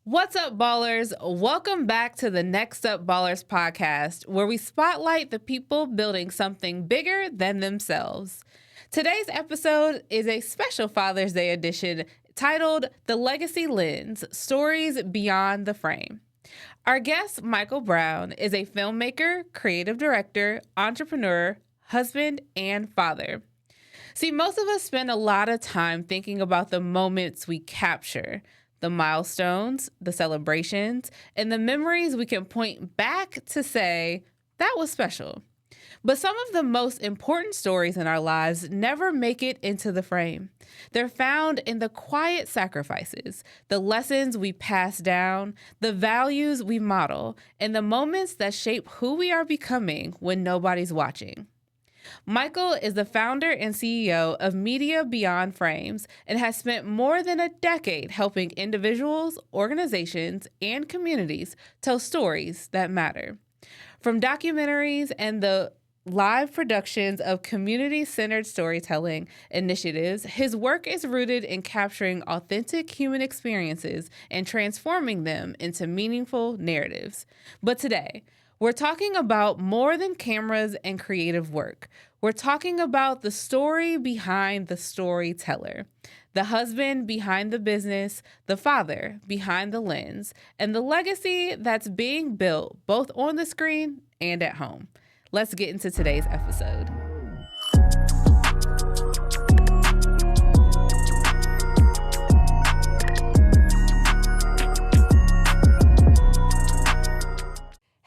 What's up, ballers? Welcome back to the NxtUp Ballers Podcast, where we spotlight the people building something bigger than themselves. Today's episode is a special Father's Day edition titled The Legacy Lens: Stories Beyond the Frame. Our guest, Michael Brown, is a filmmaker, creative director, entrepreneur, husband, and father. See, most of us spend a lot of time thinking about the moments we capture, the milestones, the celebrations, and the memories we can point back to say, that was special. But some of the most important stories in our lives never make it into the frame. They're found in the quiet sacrifices, the lessons we pass down, the values we model, and the moments that shape who we are becoming when nobody's watching. Michael is the founder and CEO of Media Beyond Frames and has spent more than a decade helping individuals, organizations, and communities tell stories that matter. From documentaries and the live productions of community-centered storytelling initiatives, his work is rooted in capturing authentic human experiences and transforming them into meaningful narratives. But today, we're talking about more than cameras and creative work. We're talking about the story behind the storyteller, the husband behind the business, the father behind the lens, and the legacy that's being built both on the screen and at home. Let's get into today's episode.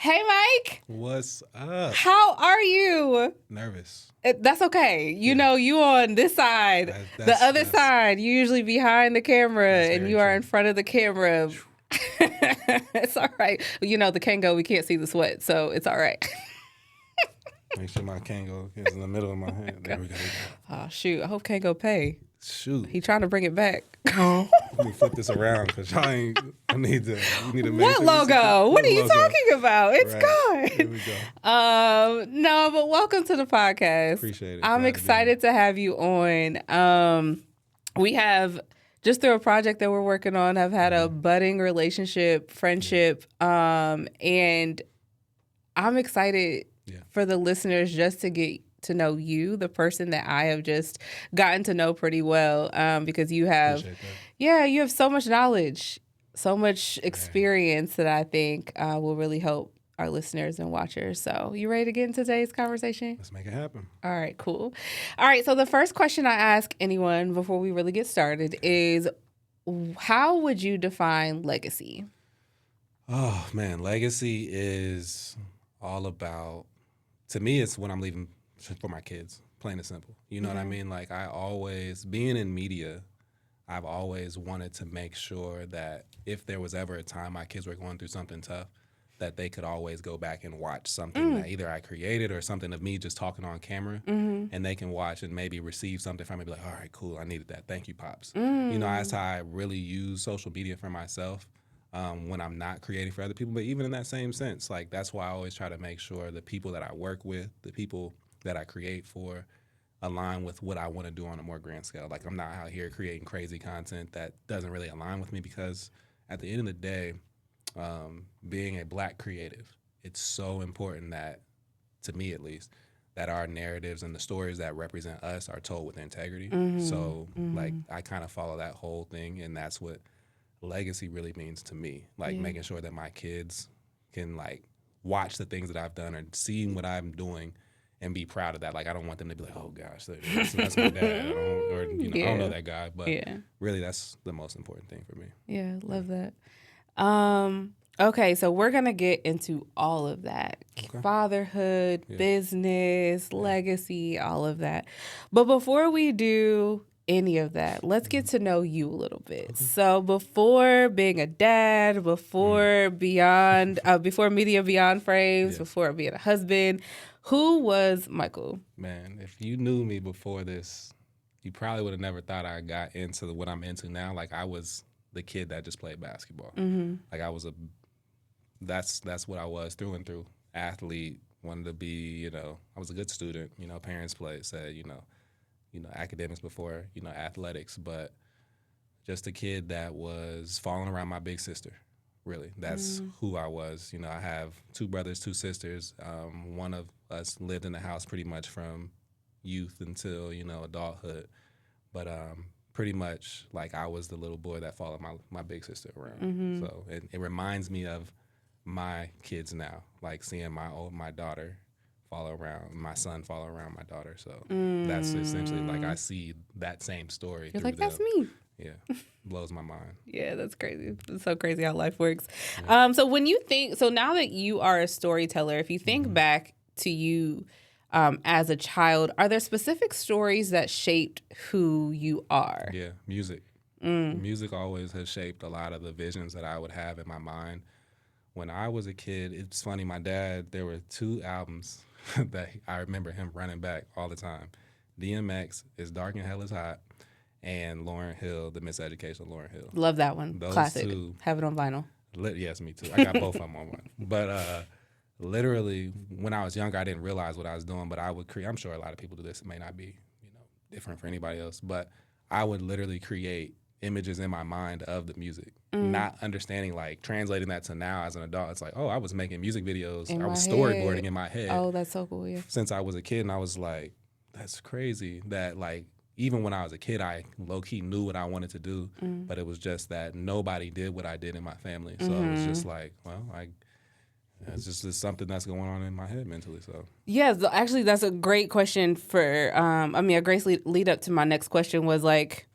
Hey, Mike. What's up? How are you? Nervous. That's okay. You know, you on this side. The other side, you usually behind the camera, and you are in front of the camera. It's all right. You know, the Kango, we can't see the sweat, so it's all right. Make sure my Kango is in the middle of my hand. There we go. Oh, shoot. I hope Kango pay. Shoot. He trying to bring it back. Let me flip this around because y'all ain't. You need to make what sure logo? What are you talking about? It's right. gone. Here we go. No, but welcome to the podcast. Appreciate it. I'm excited to have you on. We have, just through a project that we're working on, have had a budding relationship, friendship, and I'm excited for the listeners just to get to know you, the person that I have just gotten to know pretty well, because you have, you have so much knowledge, so much experience that I think will really help our listeners and watchers. So you ready to get into today's conversation? Let's make it happen. All right, cool. All right, so the first question I ask anyone before we really get started is, how would you define legacy? Oh, man. Legacy is all about, to me, it's when I'm leaving for my kids, plain and simple. You know what I mean? Like, being in media, I've always wanted to make sure that if there was ever a time my kids were going through something tough, that they could always go back and watch something that either I created or something of me just talking on camera, and they can watch and maybe receive something from me, be like, all right, cool, I needed that. Thank you, Pops. You know, that's how I really use social media for myself when I'm not creating for other people. But even in that same sense, like, that's why I always try to make sure the people that I work with, the people that I create for, align with what I want to do on a more grand scale. Like, I'm not out here creating crazy content that doesn't really align with me, because at the end of the day, being a Black creative, it's so important that, to me at least, that our narratives and the stories that represent us are told with integrity. So, like, I kind of follow that whole thing, and that's what legacy really means to me. Like, making sure that my kids can, like, watch the things that I've done or seeing what I'm doing and be proud of that. Like, I don't want them to be like, oh gosh, that's my dad, I don't know that guy. But really, that's the most important thing for me. Yeah, love that. Okay, so we're gonna get into all of that. Fatherhood, business, legacy, all of that. But before we do any of that, let's get to know you a little bit. So before being a dad, before before Media Beyond Frames, before being a husband, who was Michael? Man, if you knew me before this, you probably would have never thought I got into what I'm into now. Like, I was the kid that just played basketball. Like, that's what I was through and through. Athlete, wanted to be, I was a good student. Parents said, academics before, athletics, but just a kid that was falling around my big sister. really. That's who I was. You know, I have 2 brothers, 2 sisters. One of us lived in the house pretty much from youth until, you know, adulthood. But pretty much like I was the little boy that followed my big sister around. So it reminds me of my kids now, like seeing my daughter follow around, my son follow around my daughter. So that's essentially like I see that same story. You're through like, them. that's me. Yeah, blows my mind. Yeah, that's crazy. It's so crazy how life works. So when you think, so now that you are a storyteller, if you think back to you as a child, are there specific stories that shaped who you are? Yeah, music. Music always has shaped a lot of the visions that I would have in my mind. When I was a kid, it's funny, my dad, there were 2 albums that I remember him running back all the time. DMX, It's Dark and Hell is Hot, and Lauryn Hill, The Miseducation of Lauryn Hill. Love that one. Those Classic. 2. Have it on vinyl. Yes, me too. I got both of them on one. But literally, when I was younger, I didn't realize what I was doing, but I would create, I'm sure a lot of people do this. It may not be, you know, different for anybody else, but I would literally create images in my mind of the music, not understanding, like translating that to now as an adult. It's like, oh, I was making music videos. I was storyboarding in my head. Oh, that's so cool. Yeah. Since I was a kid, and I was like, that's crazy that like, even when I was a kid, I low-key knew what I wanted to do, but it was just that nobody did what I did in my family. So it was just like, well, it's just something that's going on in my head mentally. So yeah, actually, that's a great question for, a great lead up to my next question was like,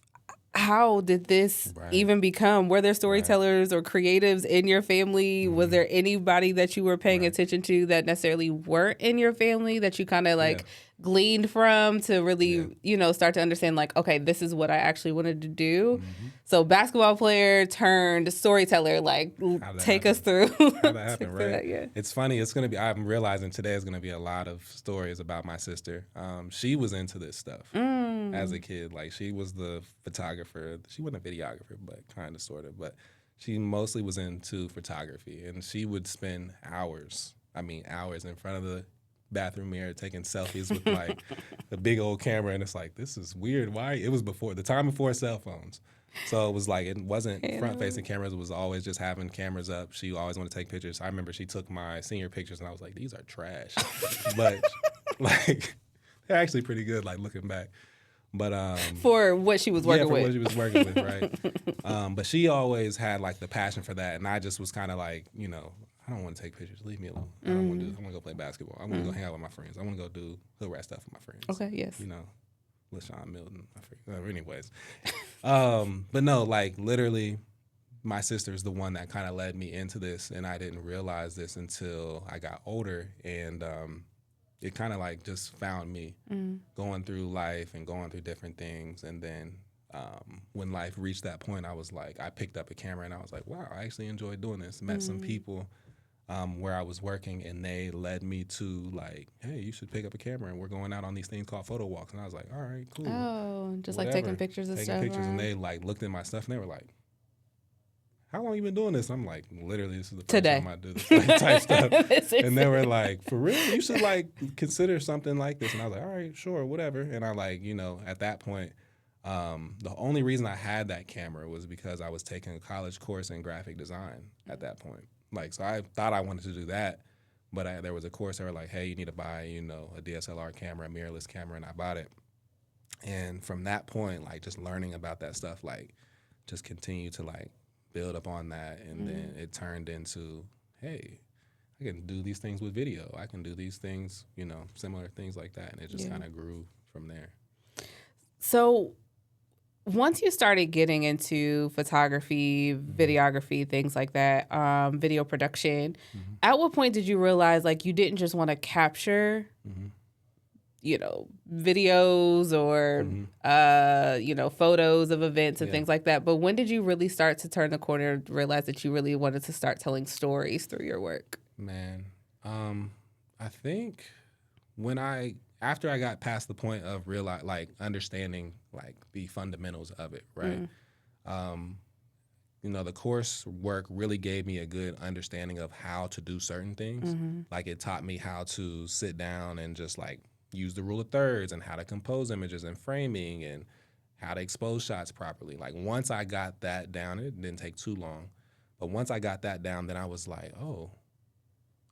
how did this even become? Were there storytellers or creatives in your family? Was there anybody that you were paying attention to that necessarily weren't in your family that you kind of like gleaned from to really, you know, start to understand like, okay, this is what I actually wanted to do? So basketball player turned storyteller, like take us through. How that happened, right? Yeah. It's funny. It's going to be, I'm realizing today is going to be a lot of stories about my sister. She was into this stuff as a kid. Like she was the photographer. She wasn't a videographer, but kind of, sort of. But she mostly was into photography. And she would spend hours in front of the bathroom mirror taking selfies with like the big old camera. And it's like, this is weird. Why? It was before, the time before cell phones. So it was like, it wasn't front-facing cameras. It was always just having cameras up. She always wanted to take pictures. I remember she took my senior pictures, and I was like, these are trash. But, like, they're actually pretty good, like, looking back. But for what she was working with. Yeah, for what she was working with, right? But she always had, like, the passion for that. And I just was kind of like, you know, I don't want to take pictures. Leave me alone. I don't want to do this. I want to go play basketball. I want to go hang out with my friends. I want to go do hood rat stuff with my friends. Okay, yes. You know. LaShawn Milton. Anyways. But no, like literally my sister is the one that kind of led me into this, and I didn't realize this until I got older, and it kind of like just found me going through life and going through different things. And then when life reached that point, I was like, I picked up a camera and I was like, wow, I actually enjoy doing this. Met some people where I was working, and they led me to like, hey, you should pick up a camera, and we're going out on these things called photo walks. And I was like, all right, cool. Oh, just whatever. like taking pictures and stuff. And they like looked at my stuff, and they were like, how long you been doing this? I'm like, literally, this is the first time I do this like, type stuff. And they were like, for real? You should like consider something like this. And I was like, all right, sure, whatever. And I like, you know, at that point, the only reason I had that camera was because I was taking a college course in graphic design at that point. Like, so I thought I wanted to do that, but there was a course that were like, hey, you need to buy, you know, a DSLR camera, a mirrorless camera, and I bought it. And from that point, like, just learning about that stuff, like, just continued to, like, build up on that, and then it turned into, hey, I can do these things with video. I can do these things, you know, similar things like that, and it just kind of grew from there. So once you started getting into photography, videography, things like that, video production, at what point did you realize like you didn't just want to capture, you know, videos or, you know, photos of events and things like that? But when did you really start to turn the corner and realize that you really wanted to start telling stories through your work? Man, I think after I got past the point of understanding like the fundamentals of it, right? You know, the coursework really gave me a good understanding of how to do certain things. Like it taught me how to sit down and just like use the rule of thirds and how to compose images and framing and how to expose shots properly. Like once I got that down, it didn't take too long. But once I got that down, then I was like, oh,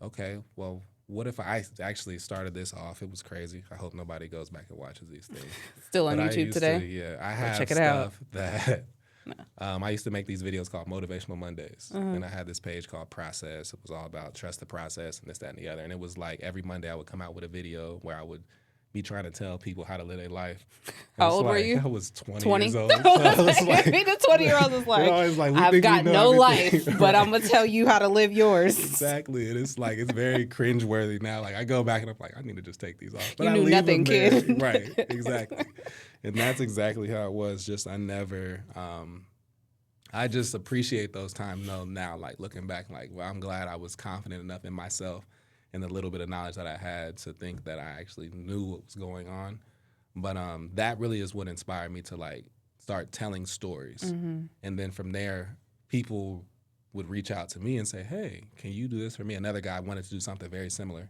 okay, well, what if I actually started this off? It was crazy. I hope nobody goes back and watches these things. Still on YouTube today? Yeah, I have check it stuff out. that I used to make these videos called Motivational Mondays. And I had this page called Process. It was all about trust the process and this, that, and the other. And it was like every Monday I would come out with a video where I would be trying to tell people how to live their life. How old were you? I was 20 years old. So Me, the 20-year-old is like, I've got no life, but I'm going to tell you how to live yours. Exactly. And it's like, it's very cringeworthy now. Like I go back and I'm like, I need to just take these off. But you I knew leave nothing, them there. kid. Right. Exactly. And that's exactly how it was. Just I never, I just appreciate those times now, like looking back, like, well, I'm glad I was confident enough in myself and the little bit of knowledge that I had to think that I actually knew what was going on. But that really is what inspired me to like start telling stories. And then from there, people would reach out to me and say, hey, can you do this for me? Another guy wanted to do something very similar.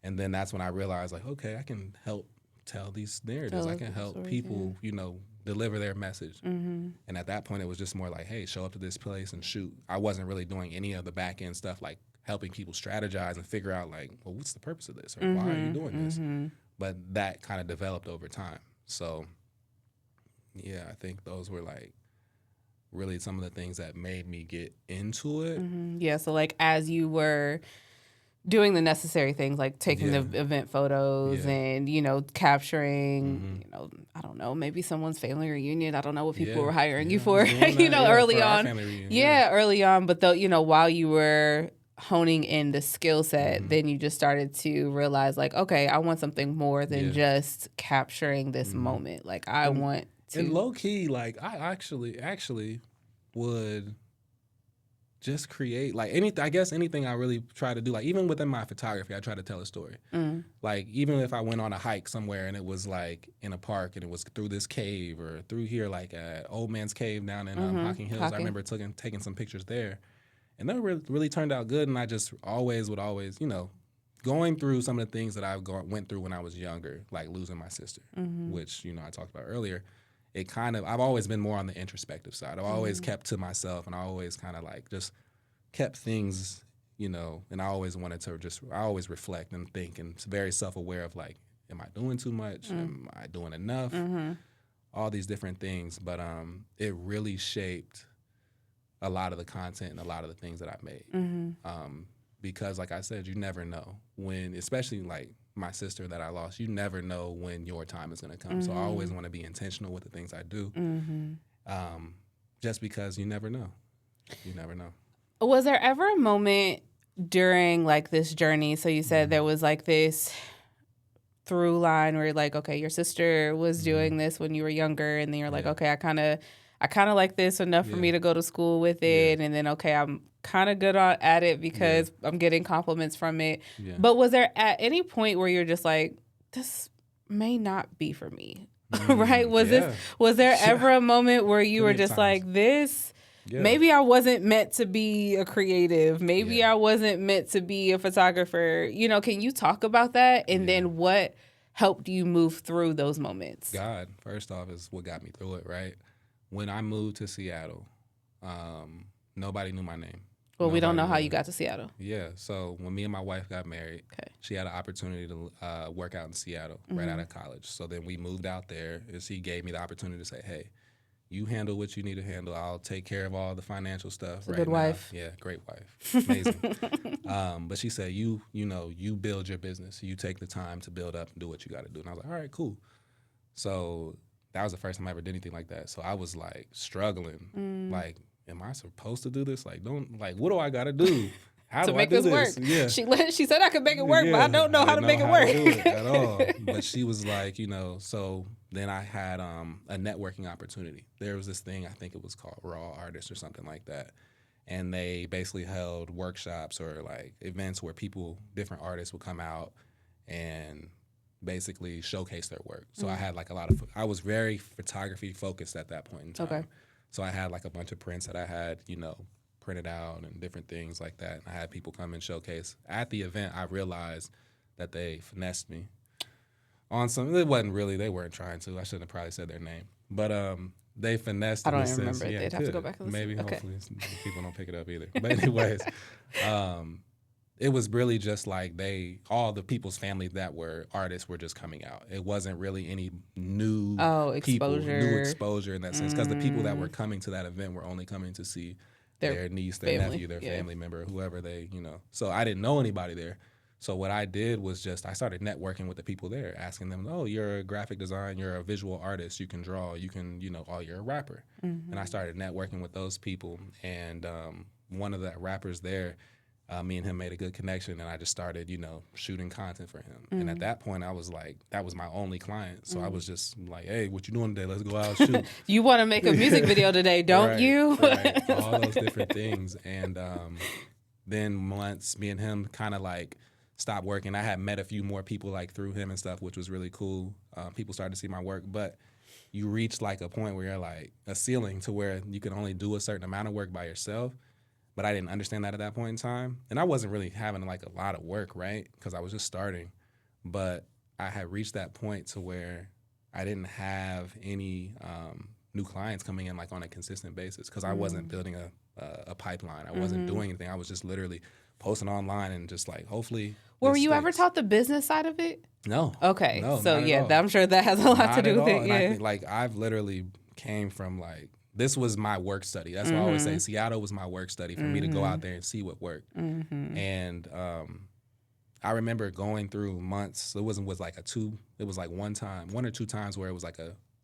And then that's when I realized like, okay, I can help tell these narratives. I can help people, deliver their message. And at that point, it was just more like, hey, show up to this place and shoot. I wasn't really doing any of the back end stuff like helping people strategize and figure out like, well, what's the purpose of this? Or why are you doing this? But that kind of developed over time. So, yeah, I think those were like really some of the things that made me get into it. Yeah, so like as you were doing the necessary things like taking the event photos and, capturing, I don't know, maybe someone's family reunion. I don't know what people were hiring you for, early on. Early on. But though, while you were honing in the skill set, then you just started to realize like, okay, I want something more than just capturing this moment. Like I want to. And low key, like I actually would just create like anything I really try to do, like even within my photography, I try to tell a story. Like even if I went on a hike somewhere and it was like in a park and it was through this cave or through here, like at Old Man's Cave down in Hocking Hills, I remember taking some pictures there. And that really turned out good. And I just would always, going through some of the things that I went through when I was younger, like losing my sister, which, I talked about earlier, I've always been more on the introspective side. I've always kept to myself and I always kind of like just kept things, and I always wanted to I always reflect and think and very self-aware of like, am I doing too much? Am I doing enough? All these different things. But it really shaped a lot of the content and a lot of the things that I made. Because like I said, you never know when, especially like my sister that I lost, you never know when your time is going to come. So I always want to be intentional with the things I do. Just because you never know. You never know. Was there ever a moment during like this journey? So you said there was like this through line where you're like, okay, your sister was doing this when you were younger. And then you're like, okay, I kind of like this enough for me to go to school with it. And then, okay, I'm kind of good at it because I'm getting compliments from it. But was there at any point where you're just like, this may not be for me, right? Was there ever a moment where you were just like, this, maybe I wasn't meant to be a creative. Maybe I wasn't meant to be a photographer. Can you talk about that? And then what helped you move through those moments? God, first off, is what got me through it, right? When I moved to Seattle, nobody knew my name. Well, we don't know how you got to Seattle. Yeah, so when me and my wife got married, she had an opportunity to work out in Seattle right out of college. So then we moved out there, and she gave me the opportunity to say, hey, you handle what you need to handle. I'll take care of all the financial stuff. Good wife. Yeah, great wife. Amazing. But she said, you build your business. You take the time to build up and do what you got to do. And I was like, all right, cool. So that was the first time I ever did anything like that. So I was like struggling, like, am I supposed to do this? Like, what do I got to do? How to do make I do this work? Yeah. She said I could make it work, but I don't know how to make it work. Do it at all. But she was like, so then I had a networking opportunity. There was this thing, I think it was called Raw Artists or something like that. And they basically held workshops or like events where different artists would come out and basically showcase their work. So I had like I was very photography focused at that point in time. Okay. So I had like a bunch of prints that I had, printed out and different things like that. And I had people come and showcase. At the event, I realized that they finessed me on some. It wasn't really, they weren't trying to. I shouldn't have probably said their name. But they finessed I in don't a even sense. remember it. Yeah, They'd have to go back and listen. Maybe, Okay. hopefully, people don't pick it up either. But anyways, it was really just like all the people's family that were artists were just coming out. It wasn't really any new exposure in that sense, because the people that were coming to that event were only coming to see their niece, their nephew, their family member, whoever they, So I didn't know anybody there. So what I did was I started networking with the people there, asking them, oh, you're a graphic designer, you're a visual artist, you can draw, you can, you're a rapper. And I started networking with those people. And one of the rappers there, me and him made a good connection, and I just started, shooting content for him. And at that point, I was like, that was my only client. So I was just like, hey, what you doing today? Let's go out and shoot. You want to make a music video today, don't you? Right, all those different things. And then once me and him kind of like stopped working, I had met a few more people like through him and stuff, which was really cool. People started to see my work, but you reach like a point where you're like a ceiling to where you can only do a certain amount of work by yourself. But I didn't understand that at that point in time. And I wasn't really having like a lot of work, right? Because I was just starting. But I had reached that point to where I didn't have any new clients coming in like on a consistent basis, because I wasn't building a pipeline. I wasn't doing anything. I was just literally posting online and just like, hopefully. Were you ever taught the business side of it? No. Okay. No, so yeah, I'm sure that has a lot to do with it. And yeah. I think like I've literally came from like, this was my work study. That's why I always say Seattle was my work study for me to go out there and see what worked. And I remember going through months. It was like one or two times where it was like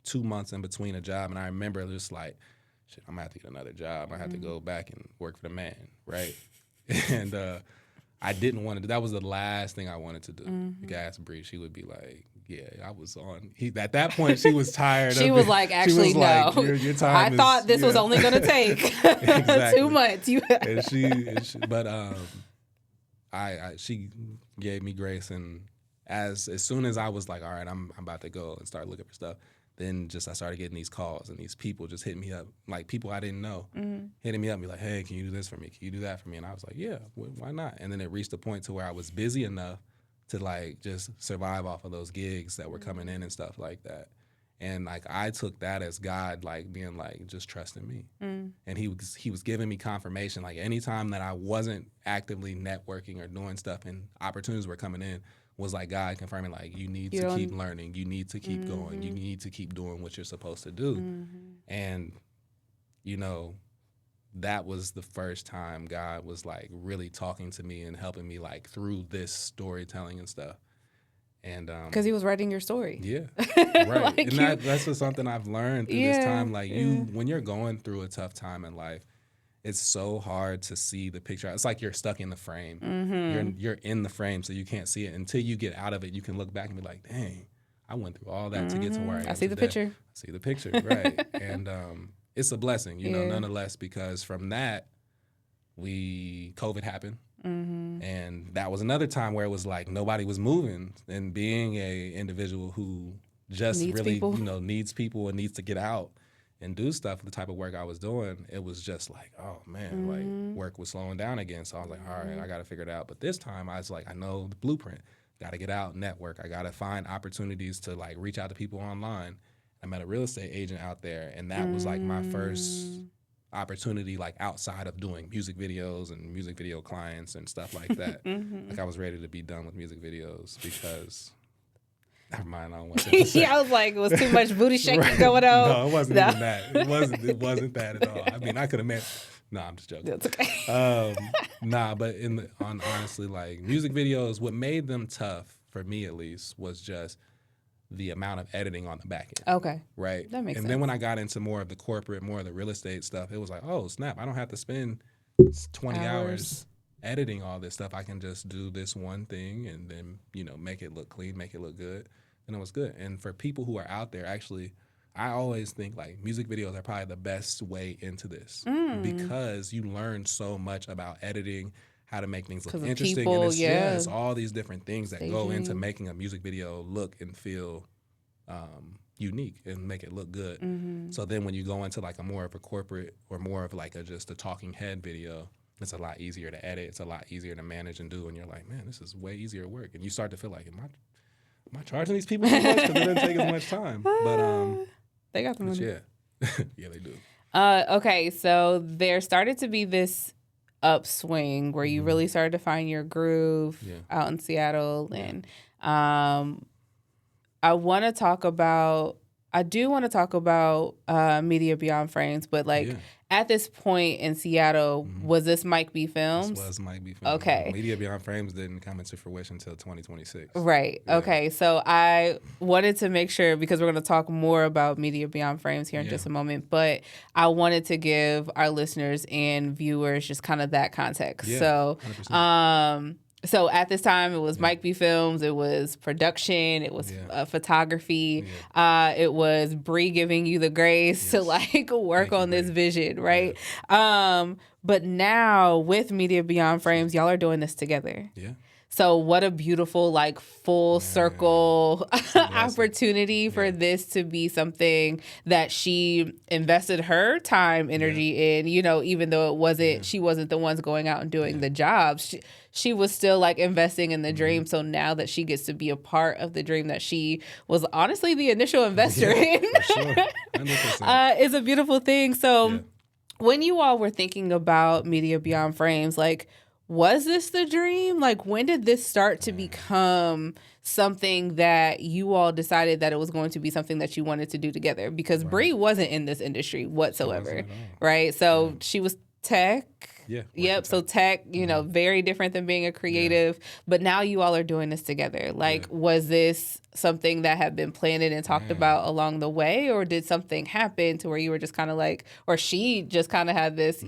2 months in between a job. And I remember just like, shit, I'm gonna have to get another job. I have to go back and work for the man, right? And I didn't want to do that. Was the last thing I wanted to do. You could ask Bree, she would be like, yeah, I was on. At that point, she was tired of it. She was like, actually, no. Like, your time I thought this was only going to take 2 months. She gave me grace. And as soon as I was like, all right, I'm about to go and start looking for stuff, then I started getting these calls and these people just hitting me up, like people I didn't know, hitting me up and be like, hey, can you do this for me? Can you do that for me? And I was like, yeah, why not? And then it reached a point to where I was busy enough to like just survive off of those gigs that were coming in and stuff like that. And like I took that as God like being like just trusting me. And he was giving me confirmation. Like anytime that I wasn't actively networking or doing stuff and opportunities were coming in, was like God confirming like you need to keep learning, you need to keep going, you need to keep doing what you're supposed to do. And that was the first time God was like really talking to me and helping me like through this storytelling and stuff. And because he was writing your story. Yeah, right. Like and that's just something I've learned through this time. Like when you're going through a tough time in life, it's so hard to see the picture. It's like you're stuck in the frame. You're in the frame, so you can't see it. Until you get out of it, you can look back and be like, dang, I went through all that to get to where I am. I see the picture. I see the picture, right. And it's a blessing, nonetheless, because from that, COVID happened. And that was another time where it was like nobody was moving. And being a individual who just needs people and needs to get out and do stuff, the type of work I was doing, it was just like, oh man, like work was slowing down again. So I was like, all right, I got to figure it out. But this time I was like, I know the blueprint. Got to get out, network. I got to find opportunities to like reach out to people online. I met a real estate agent out there, and that was like my first opportunity, like outside of doing music videos and music video clients and stuff like that. Like I was ready to be done with music videos because. Never mind, I don't want to say. Yeah, I was like, it was too much booty shaking going on. No, it wasn't even that. It wasn't that at all. I mean, I could have meant. No, I'm just joking. That's okay. But honestly, like music videos, what made them tough for me at least was just the amount of editing on the back end. Okay. Right. That makes sense. And then when I got into more of the corporate, more of the real estate stuff, it was like, oh snap! I don't have to spend 20 hours editing all this stuff. I can just do this one thing and then, make it look clean, make it look good. And it was good. And for people who are out there, actually, I always think like music videos are probably the best way into this because you learn so much about editing, how to make things look interesting. People, and it's all these different things that go into making a music video look and feel unique and make it look good. So then when you go into like a more of a corporate or more of like just a talking head video, it's a lot easier to edit. It's a lot easier to manage and do. And you're like, man, this is way easier work. And you start to feel like, am I charging these people so much? Because it doesn't take as much time. But they got the money. Yeah. Yeah, they do. Okay, so there started to be this upswing where you really started to find your groove out in Seattle, and I do want to talk about Media Beyond Frames, but at this point in Seattle, was this Mike B. Films? This was Mike B. Films. Okay. Media Beyond Frames didn't come into fruition until 2026. Right. Yeah. Okay. So I wanted to make sure, because we're going to talk more about Media Beyond Frames here in just a moment, but I wanted to give our listeners and viewers just kind of that context. Yeah, so, 100%. So at this time, it was Mike B. Films, it was production, it was photography, it was Bree giving you the grace to work on this vision, right? Yeah. But now with Media Beyond Frames, y'all are doing this together. Yeah. So what a beautiful, full circle opportunity for this to be something that she invested her time, energy in, even though it wasn't, she wasn't the ones going out and doing the jobs. She was still investing in the dream. So now that she gets to be a part of the dream that she was honestly the initial investor in, sure. Is a beautiful thing. So when you all were thinking about Media Beyond Frames, was this the dream? When did this start to become something that you all decided that it was going to be something that you wanted to do together? Because Bree wasn't in this industry whatsoever, right? So she was tech. Yeah. Yep. So tech, very different than being a creative, but now you all are doing this together. Was this something that had been planned and talked about along the way, or did something happen to where you were just kind of or she just kind of had this,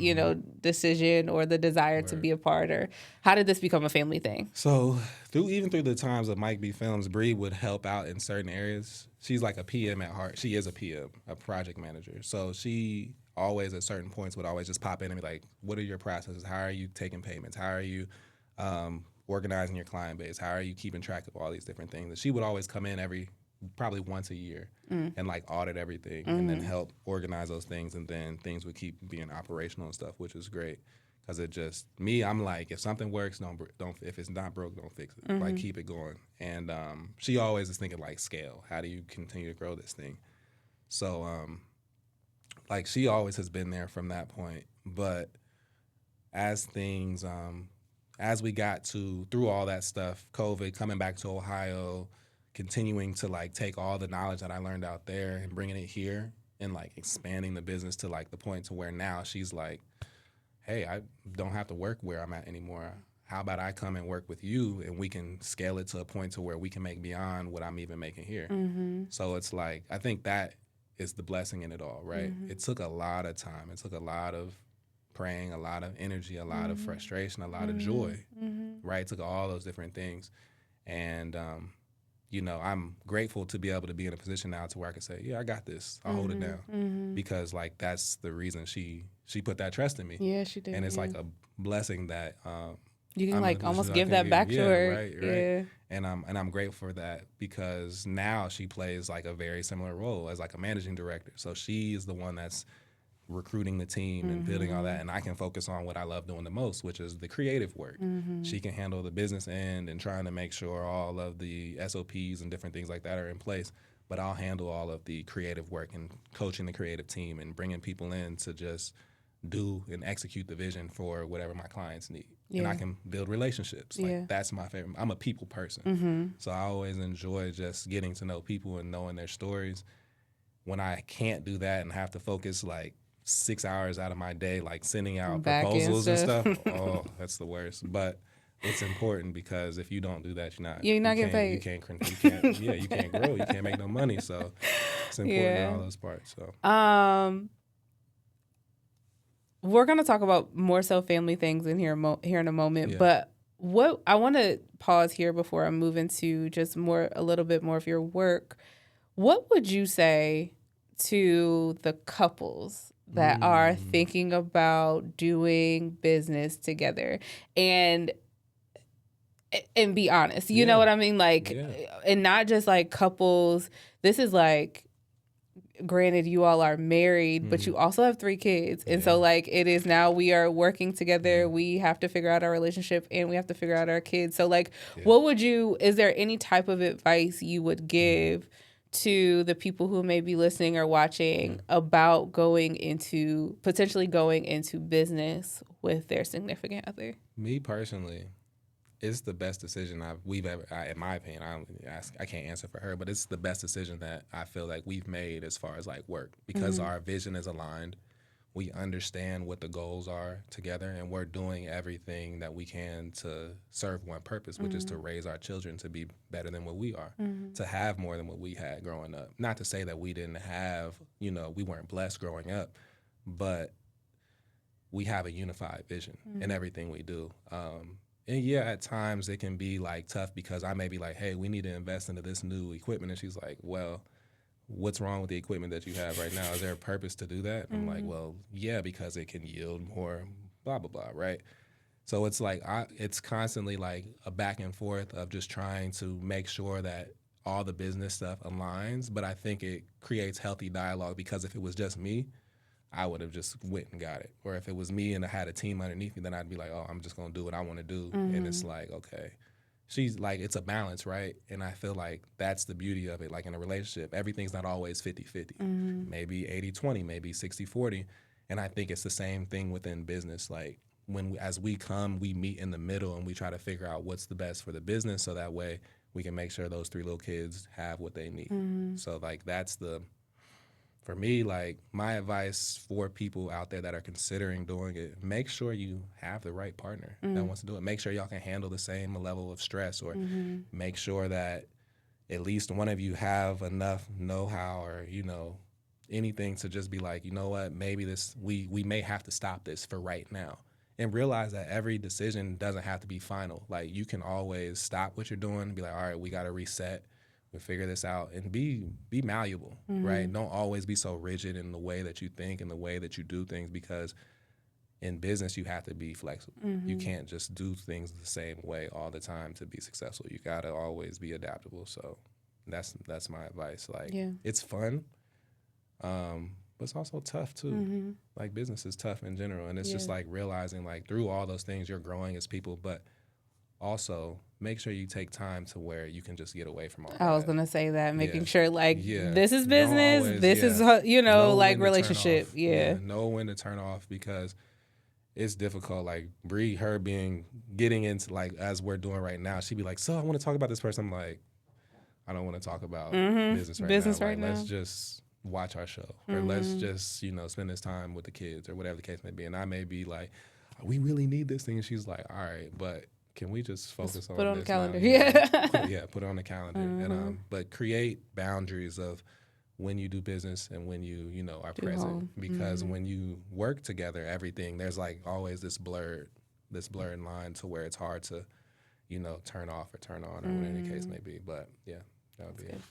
decision or the desire to be a part, or how did this become a family thing? So through the times of Mike B. Films, Bree would help out in certain areas. She's like a PM at heart. She is a PM, a project manager. So she always at certain points would always just pop in and be like, what are your processes? How are you taking payments? How are you organizing your client base? How are you keeping track of all these different things? And she would always come in probably once a year and audit everything and then help organize those things, and then things would keep being operational and stuff, which was great. Because it just, I'm like, if something works, don't if it's not broke, don't fix it. Keep it going. And she always is thinking scale. How do you continue to grow this thing? So she always has been there from that point. But as things, as we got through all that stuff, COVID, coming back to Ohio, continuing to take all the knowledge that I learned out there and bringing it here and expanding the business to the point to where now she's like, hey, I don't have to work where I'm at anymore. How about I come and work with you and we can scale it to a point to where we can make beyond what I'm even making here. So it's I think that is the blessing in it all, right? It took a lot of time. It took a lot of praying, a lot of energy, a lot of frustration, a lot of joy, right? It took all those different things. And, I'm grateful to be able to be in a position now to where I can say, yeah, I got this. I'll hold it down. Because that's the reason she put that trust in me. Yeah, she did. And it's a blessing that you can almost give that back to her. Right. Yeah. And I'm grateful for that, because now she plays a very similar role as a managing director. So she is the one that's recruiting the team and building all that, and I can focus on what I love doing the most, which is the creative work. She can handle the business end and trying to make sure all of the SOPs and different things like that are in place, but I'll handle all of the creative work and coaching the creative team and bringing people in to just do and execute the vision for whatever my clients need. Yeah. And I can build relationships. That's my favorite. I'm a people person. So I always enjoy just getting to know people and knowing their stories. When I can't do that and have to focus 6 hours out of my day, sending out proposals and stuff, oh, that's the worst. But it's important, because if you don't do that, you're not getting paid. You can't grow. You can't make no money. So it's important in all those parts. So. We're going to talk about more so family things in here in a moment, but what I want to pause here before I move into just a little bit more of your work. What would you say to the couples that are thinking about doing business together, and be honest, you know what I mean? And not just couples, this is granted, you all are married, but you also have 3 kids. And so it is now we are working together. We have to figure out our relationship and we have to figure out our kids. So what is there any type of advice you would give to the people who may be listening or watching about potentially going into business with their significant other? Me personally, it's the best decision we've ever, in my opinion, I can't answer for her, but it's the best decision that I feel like we've made as far as like work, because our vision is aligned. We understand what the goals are together, and we're doing everything that we can to serve one purpose, which is to raise our children to be better than what we are, to have more than what we had growing up. Not to say that we didn't have, we weren't blessed growing up, but we have a unified vision in everything we do. And yeah, at times it can be like tough, because I may be like, hey, we need to invest into this new equipment. And she's like, well, what's wrong with the equipment that you have right now? Is there a purpose to do that? I'm like, well, yeah, because it can yield more, blah, blah, blah, right? So it's like, it's constantly like a back and forth of just trying to make sure that all the business stuff aligns. But I think it creates healthy dialogue, because if it was just me, I would have just went and got it. Or if it was me and I had a team underneath me, then I'd be like, oh, I'm just going to do what I want to do. And it's like, okay. She's like, it's a balance, right? And I feel like that's the beauty of it. Like in a relationship, everything's not always 50-50. Maybe 80-20, maybe 60-40. And I think it's the same thing within business. Like as we meet in the middle and we try to figure out what's the best for the business, so that way we can make sure those 3 little kids have what they need. So like for me, like my advice for people out there that are considering doing it, make sure you have the right partner that wants to do it. Make sure y'all can handle the same level of stress, or make sure that at least one of you have enough know-how or, anything to just be like, you know what, maybe we may have to stop this for right now. And realize that every decision doesn't have to be final. Like you can always stop what you're doing and be like, all right, we got to reset. We'll figure this out, and be malleable, right? Don't always be so rigid in the way that you think and the way that you do things, because in business you have to be flexible. You can't just do things the same way all the time to be successful. You got to always be adaptable. So that's my advice. Like it's fun, but it's also tough too. Like business is tough in general, and it's just like realizing like through all those things you're growing as people, but also make sure you take time to where you can just get away from all that. I was going to say that, making sure like this is business, this is, like relationship. Know when to turn off, because it's difficult. Like Bree, getting into like, as we're doing right now, she'd be like, so I want to talk about this person. I'm like, I don't want to talk about business right now. Let's just watch our show, or let's just, spend this time with the kids, or whatever the case may be. And I may be like, we really need this thing. And she's like, all right, but can we just focus on put it on this the calendar? Yeah, put it on the calendar. And but create boundaries of when you do business and when you are present, because when you work together, everything, there's like always this blurred line to where it's hard to turn off or turn on, or whatever the case may be. But yeah, that would be it.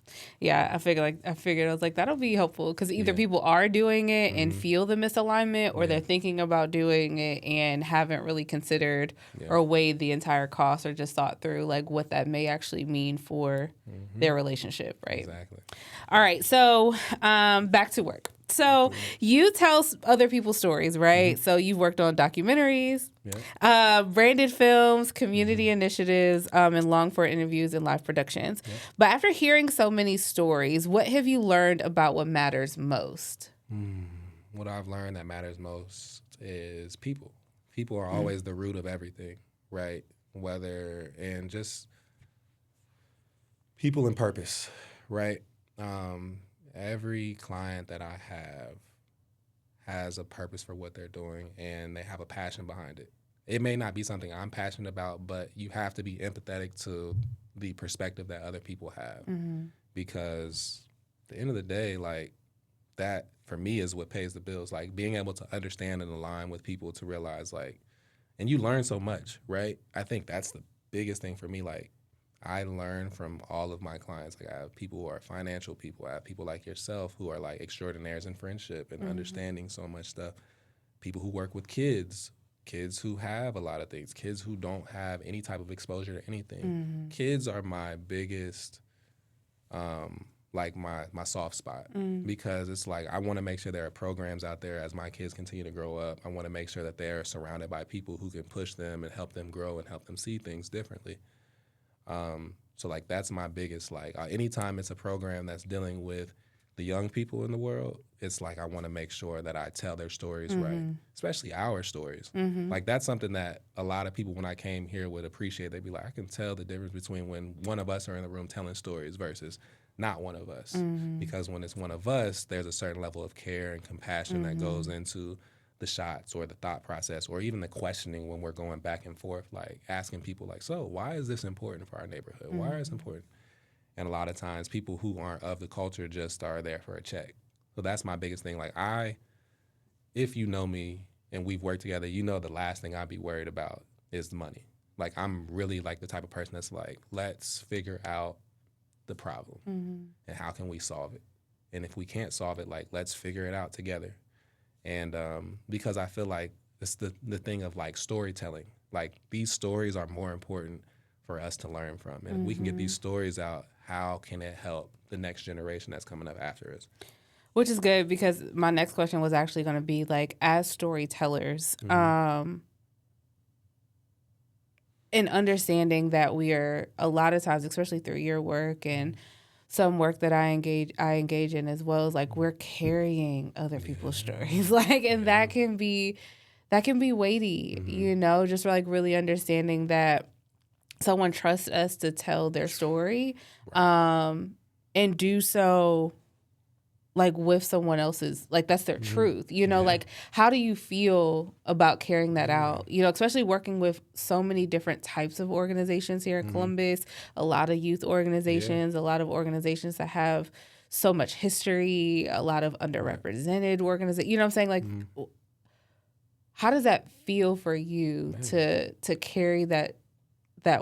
Yeah, I figured I was like, that'll be helpful, because either people are doing it and feel the misalignment, or they're thinking about doing it and haven't really considered or weighed the entire cost, or just thought through like what that may actually mean for their relationship, right? Exactly. All right, so back to work. So you tell other people's stories, right? So you've worked on documentaries, branded films, community initiatives, and long-form interviews and live productions. But after hearing so many stories, what have you learned about what matters most? What I've learned that matters most is people. People are always the root of everything, right? And just people and purpose, right? Every client that I have has a purpose for what they're doing, and they have a passion behind it. It may not be something I'm passionate about, but you have to be empathetic to the perspective that other people have, because at the end of the day, like that for me is what pays the bills. Like being able to understand and align with people to realize like, and you learn so much, right? I think that's the biggest thing for me. Like I learn from all of my clients. Like I have people who are financial people. I have people like yourself who are like extraordinaires in friendship and understanding so much stuff. People who work with kids who have a lot of things, kids who don't have any type of exposure to anything. Kids are my biggest, like my soft spot, because it's like I want to make sure there are programs out there as my kids continue to grow up. I want to make sure that they're surrounded by people who can push them and help them grow and help them see things differently. So like that's my biggest like anytime it's a program that's dealing with the young people in the world, it's like I want to make sure that I tell their stories right, especially our stories. Like that's something that a lot of people when I came here would appreciate. They'd be like, I can tell the difference between when one of us are in the room telling stories versus not one of us. Because when it's one of us, there's a certain level of care and compassion that goes into the shots or the thought process or even the questioning when we're going back and forth, like asking people like, so why is this important for our neighborhood? Why is it important? And a lot of times people who aren't of the culture just are there for a check. So that's my biggest thing. Like if you know me and we've worked together, you know the last thing I'd be worried about is the money. Like I'm really like the type of person that's like, let's figure out the problem and how can we solve it? And if we can't solve it, like let's figure it out together. And because I feel like it's the thing of like storytelling. Like these stories are more important for us to learn from. And if we can get these stories out, how can it help the next generation that's coming up after us? Which is good because my next question was actually going to be like, as storytellers, in understanding that we are a lot of times, especially through your work and some work that I engage in as well, is like we're carrying other people's stories, like, and that can be weighty, you know, just like really understanding that someone trusts us to tell their story, and do so like with someone else's, like that's their truth, you know, like how do you feel about carrying that out, you know, especially working with so many different types of organizations here in Columbus, a lot of youth organizations, a lot of organizations that have so much history, a lot of underrepresented organizations, you know what I'm saying? Like, how does that feel for you to carry that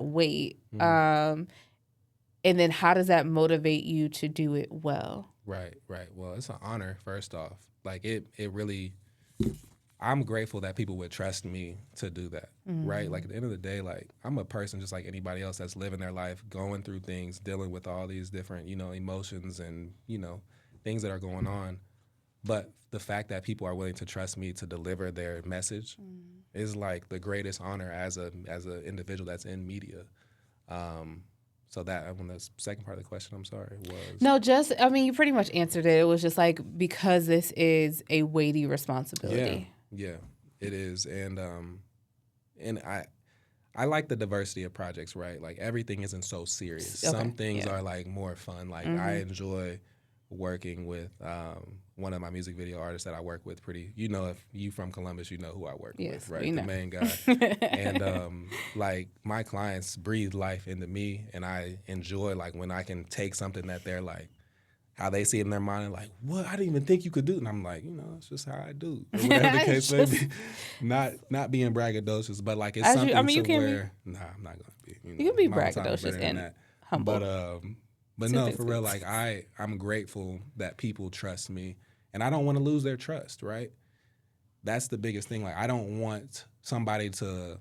weight? And then how does that motivate you to do it well? Right. Well, it's an honor, first off. Like it really, I'm grateful that people would trust me to do that, right? Like at the end of the day, like I'm a person just like anybody else that's living their life, going through things, dealing with all these different, you know, emotions and, you know, things that are going on. But the fact that people are willing to trust me to deliver their message is like the greatest honor as a individual that's in media. So that, when the second part of the question, I'm sorry, was... No, just, I mean, you pretty much answered it. It was just like, because this is a weighty responsibility. Yeah, it is. And I like the diversity of projects, right? Like everything isn't so serious. Okay. Some things are like more fun. Like I enjoy working with one of my music video artists that I work with you know, if you from Columbus, you know who I work with, right? The main guy. And like my clients breathe life into me, and I enjoy like when I can take something that they're like, how they see it in their mind, like, what? I didn't even think you could do. And I'm like, you know, it's just how I do. Or whatever the case may be. Not being braggadocious, but like it's something where, nah, I'm not going to be. You can be braggadocious and humble. But no, for real, like I'm grateful that people trust me, and I don't want to lose their trust, right? That's the biggest thing. Like I don't want somebody to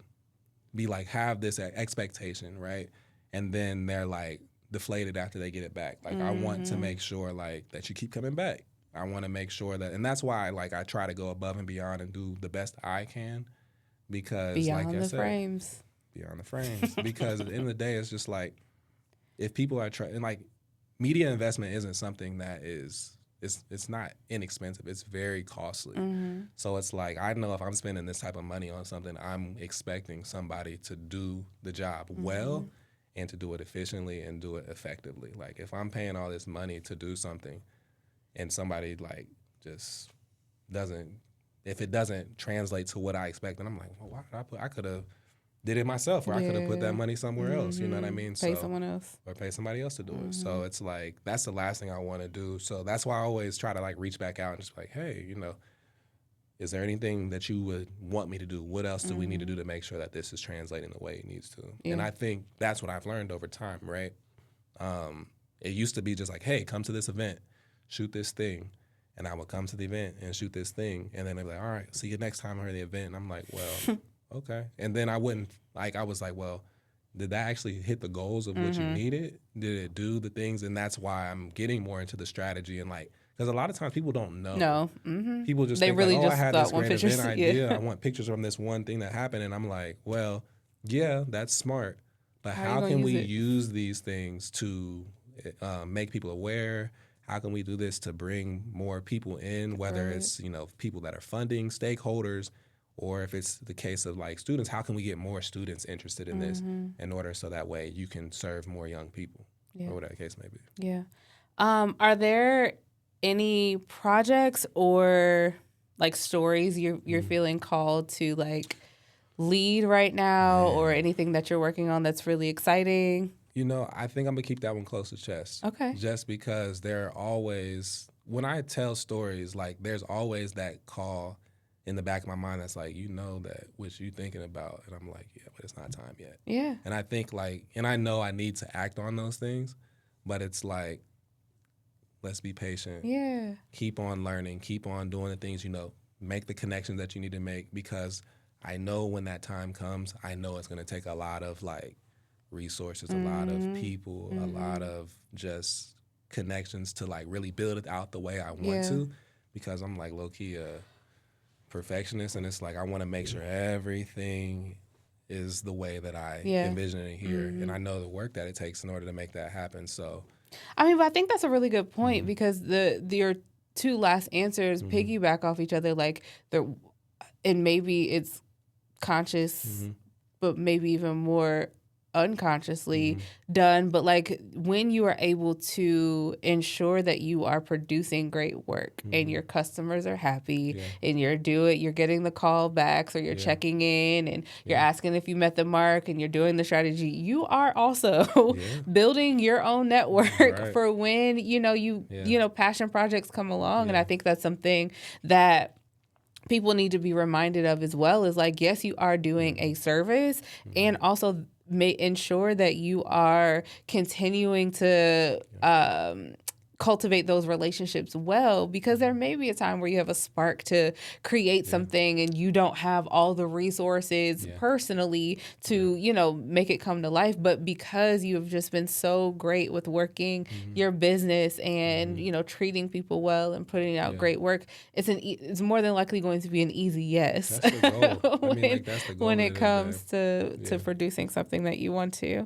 be like, have this expectation, right? And then they're like deflated after they get it back. Like I want to make sure like that you keep coming back. I want to make sure that, and that's why like I try to go above and beyond and do the best I can, because beyond like I said, beyond the frames, because at the end of the day, it's just like, if people are trying, and like media investment isn't something that it's not inexpensive. It's very costly. So it's like, I know if I'm spending this type of money on something, I'm expecting somebody to do the job well and to do it efficiently and do it effectively. Like if I'm paying all this money to do something and somebody like just doesn't, if it doesn't translate to what I expect, then I'm like, well, why did I could have did it myself, or I could have put that money somewhere else, you know what I mean? Pay someone else. Or pay somebody else to do it. So it's like, that's the last thing I want to do. So that's why I always try to like reach back out and just like, hey, you know, is there anything that you would want me to do? What else do we need to do to make sure that this is translating the way it needs to? Yeah. And I think that's what I've learned over time, right? It used to be just like, hey, come to this event, shoot this thing. And I would come to the event and shoot this thing. And then they'd be like, all right, see you next time at the event. And I'm like, well... Okay. And then I was like, well, did that actually hit the goals of what you needed? Did it do the things? And that's why I'm getting more into the strategy and like, because a lot of times people don't know. No. People just think like, I had this great event idea. I want pictures from this one thing that happened. And I'm like, well, yeah, that's smart. But how can we use these things to make people aware? How can we do this to bring more people in, whether it's, people that are funding, stakeholders, or if it's the case of like students, how can we get more students interested in this in order so that way you can serve more young people, or whatever the case may be. Yeah. Are there any projects or like stories you're feeling called to like lead right now, or anything that you're working on that's really exciting? I think I'm gonna keep that one close to chest. Okay. Just because there are always, when I tell stories, like there's always that call in the back of my mind that's like, that what you thinking about, and I'm like, yeah, but it's not time yet. Yeah. And I think and I know I need to act on those things, but it's like, let's be patient. Yeah. Keep on learning. Keep on doing the things make the connections that you need to make, because I know when that time comes, I know it's gonna take a lot of like resources, a lot of people, a lot of just connections to like really build it out the way I want to, because I'm like low-key a perfectionist, and it's like I want to make sure everything is the way that I envision it here, and I know the work that it takes in order to make that happen. So I mean, but I think that's a really good point, because your two last answers piggyback off each other, like and maybe it's conscious, but maybe even more unconsciously done, but like when you are able to ensure that you are producing great work and your customers are happy and you're getting the call backs, or you're checking in and you're asking if you met the mark and you're doing the strategy, you are also building your own network for when passion projects come along. And I think that's something that people need to be reminded of as well, is like, yes, you are doing a service, and also ensure that you are continuing to cultivate those relationships well, because there may be a time where you have a spark to create something and you don't have all the resources personally to, make it come to life. But because you have just been so great with working your business and, treating people well and putting out great work, it's more than likely going to be an easy yes. That's the goal. That's the goal when it comes to producing something that you want to.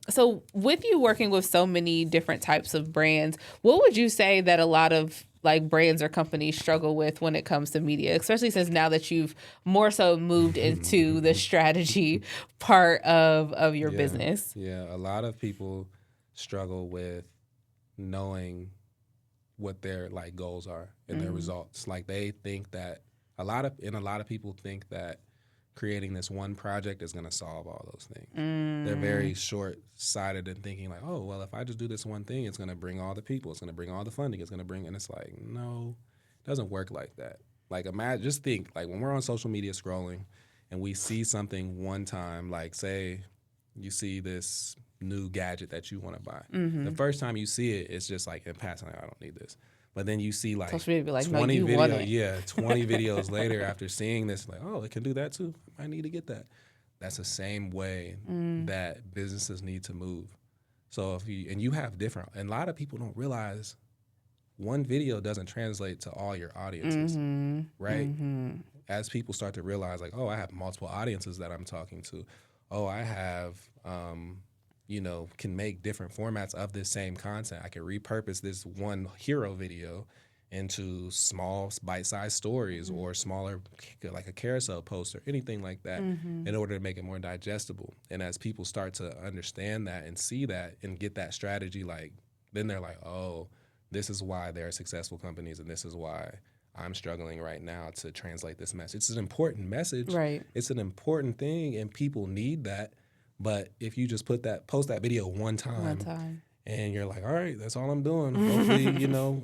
So with you working with so many different types of brands, what would you say that a lot of like brands or companies struggle with when it comes to media, especially since now that you've more so moved into the strategy part of your business? Yeah, a lot of people struggle with knowing what their like goals are and their results. Like they think that a lot of people think that creating this one project is going to solve all those things. They're very short-sighted in thinking like, oh, well, if I just do this one thing, it's going to bring all the people, it's going to bring all the funding, it's going to bring, and it's like, no, it doesn't work like that. Like imagine, just think, like when we're on social media scrolling and we see something one time, like say you see this new gadget that you want to buy. The first time you see it, it's just like in passing, like, I don't need this. But then you see like 20 videos later after seeing this, like, oh, it can do that too. I need to get that. That's the same way that businesses need to move. So you have different, and a lot of people don't realize one video doesn't translate to all your audiences, right? As people start to realize like, oh, I have multiple audiences that I'm talking to. Oh, I have, can make different formats of this same content. I can repurpose this one hero video into small bite-sized stories or smaller, like a carousel post or anything like that in order to make it more digestible. And as people start to understand that and see that and get that strategy, like then they're like, oh, this is why there are successful companies and this is why I'm struggling right now to translate this message. It's an important message. Right. It's an important thing and people need that. But if you just post that video one time and you're like, all right, that's all I'm doing. Hopefully,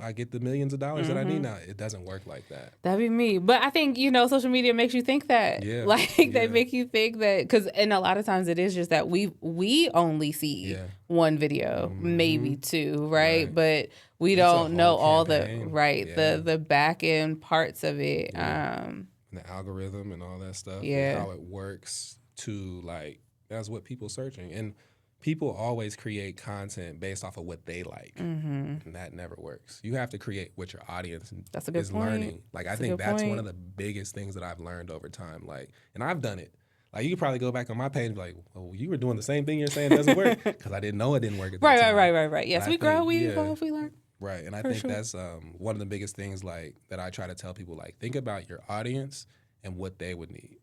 I get the millions of dollars that I need now. It doesn't work like that. That'd be me. But I think, social media makes you think that. Yeah. They make you think that, and a lot of times it is just that we only see one video, maybe two, right? But we don't know all the back end parts of it. And the algorithm and all that stuff. Yeah. And how it works to like, that's what people are searching. And people always create content based off of what they like. And that never works. You have to create what your audience is learning. Like I think that's one of the biggest things that I've learned over time. Like, and I've done it. Like, you could probably go back on my page and be like, well, you were doing the same thing you're saying doesn't work, because I didn't know it didn't work at that time. Right. Yes, we grow, we evolve, we learn. Right, and I think that's one of the biggest things, like, that I try to tell people, like, think about your audience and what they would need.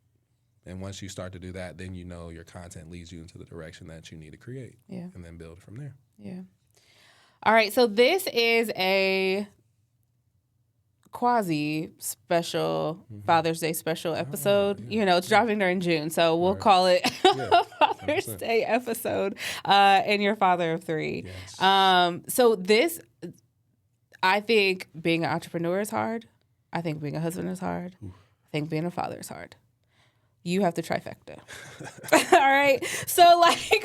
And once you start to do that, then you know your content leads you into the direction that you need to create. Yeah. And then build from there. Yeah. All right, so this is a quasi special Father's Day special episode. You know, it's dropping during June, so we'll call it Father's Day episode, and your father of 3. Yes. So this, I think being an entrepreneur is hard. I think being a husband is hard. I think being a father is hard. You have the trifecta. All right. So, like,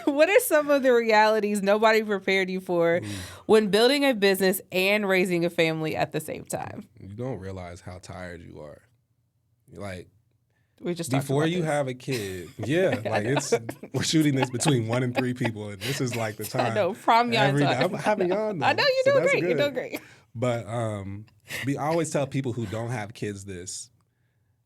what are some of the realities nobody prepared you for when building a business and raising a family at the same time? You don't realize how tired you are. Like, we just before you have a kid, like, we're shooting this between 1 and 3 people, and this is like the time. I know, prom every day. time. I'm having on. I know you're doing great. You're doing great. But I always tell people who don't have kids this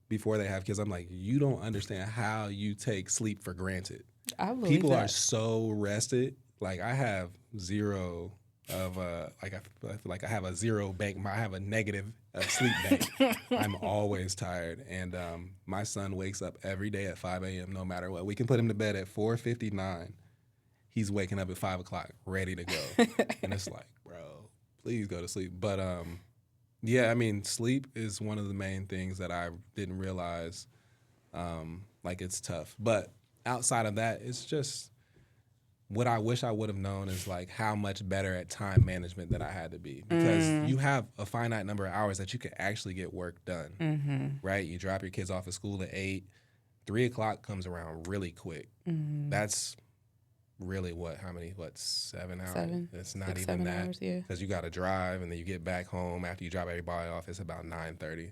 before they have kids. I'm like, you don't understand how you take sleep for granted. I believe people that. are so rested. Like, I have zero of I feel like I have a zero bank. I have a negative sleep bank. I'm always tired, and my son wakes up every day at 5 a.m. no matter what. We can put him to bed at 4:59. He's waking up at 5 o'clock, ready to go, and it's like, bro, please go to sleep. But yeah, I mean, sleep is one of the main things that I didn't realize. Like, it's tough, but outside of that, it's just what I wish I would have known is, like, how much better at time management that I had to be, because you have a finite number of hours that you can actually get work done, right? You drop your kids off at school at 8, 3 o'clock comes around really quick. That's really how many 7 hours? 7. It's not 6, even 7 that, hours, yeah. because you got to drive, and then you get back home after you drop everybody off. It's about 9:30.